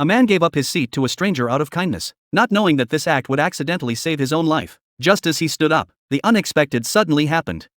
A man gave up his seat to a stranger out of kindness, not knowing that this act would accidentally save his own life. Just as he stood up, the unexpected suddenly happened.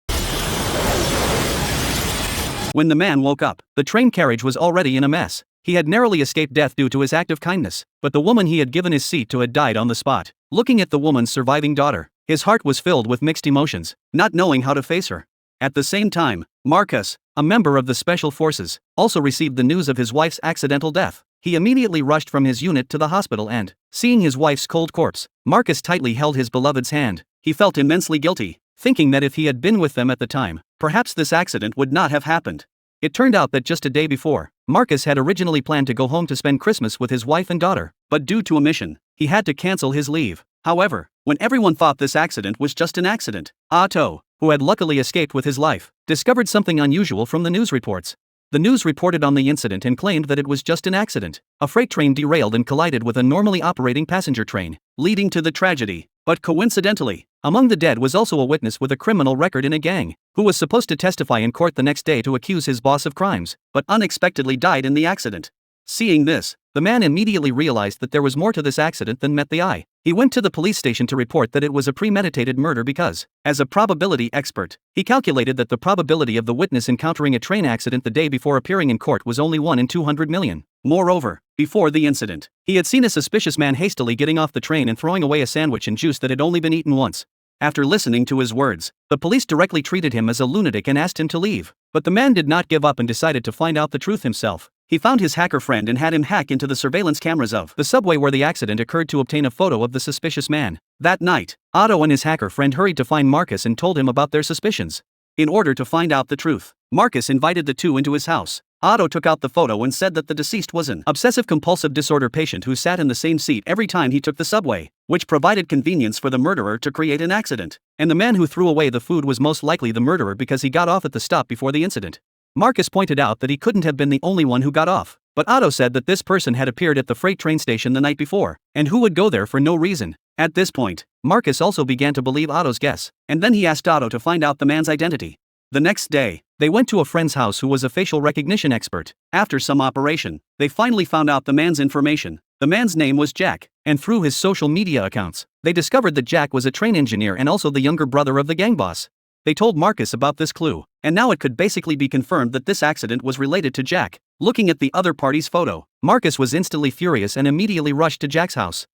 When the man woke up, the train carriage was already in a mess. He had narrowly escaped death due to his act of kindness, but the woman he had given his seat to had died on the spot. Looking at the woman's surviving daughter, his heart was filled with mixed emotions, not knowing how to face her. At the same time, Marcus, a member of the Special Forces, also received the news of his wife's accidental death. He immediately rushed from his unit to the hospital and, seeing his wife's cold corpse, Marcus tightly held his beloved's hand. He felt immensely guilty, thinking that if he had been with them at the time, perhaps this accident would not have happened. It turned out that just a day before, Marcus had originally planned to go home to spend Christmas with his wife and daughter, but due to a mission, he had to cancel his leave. However, when everyone thought this accident was just an accident, Otto, who had luckily escaped with his life, discovered something unusual from the news reports. The news reported on the incident and claimed that it was just an accident. A freight train derailed and collided with a normally operating passenger train, leading to the tragedy. But coincidentally, among the dead was also a witness with a criminal record in a gang, who was supposed to testify in court the next day to accuse his boss of crimes, but unexpectedly died in the accident. Seeing this, the man immediately realized that there was more to this accident than met the eye. He went to the police station to report that it was a premeditated murder because, as a probability expert, he calculated that the probability of the witness encountering a train accident the day before appearing in court was only 1 in 200 million. Moreover, before the incident, he had seen a suspicious man hastily getting off the train and throwing away a sandwich and juice that had only been eaten once. After listening to his words, the police directly treated him as a lunatic and asked him to leave. But the man did not give up and decided to find out the truth himself. He found his hacker friend and had him hack into the surveillance cameras of the subway where the accident occurred to obtain a photo of the suspicious man. That night, Otto and his hacker friend hurried to find Marcus and told him about their suspicions. In order to find out the truth, Marcus invited the two into his house. Otto took out the photo and said that the deceased was an obsessive-compulsive disorder patient who sat in the same seat every time he took the subway, which provided convenience for the murderer to create an accident. And the man who threw away the food was most likely the murderer because he got off at the stop before the incident. Marcus pointed out that he couldn't have been the only one who got off, but Otto said that this person had appeared at the freight train station the night before, and who would go there for no reason. At this point, Marcus also began to believe Otto's guess, and then he asked Otto to find out the man's identity. The next day, they went to a friend's house who was a facial recognition expert. After some operation, they finally found out the man's information. The man's name was Jack, and through his social media accounts, they discovered that Jack was a train engineer and also the younger brother of the gang boss. They told Marcus about this clue, and now it could basically be confirmed that this accident was related to Jack. Looking at the other party's photo, Marcus was instantly furious and immediately rushed to Jack's house.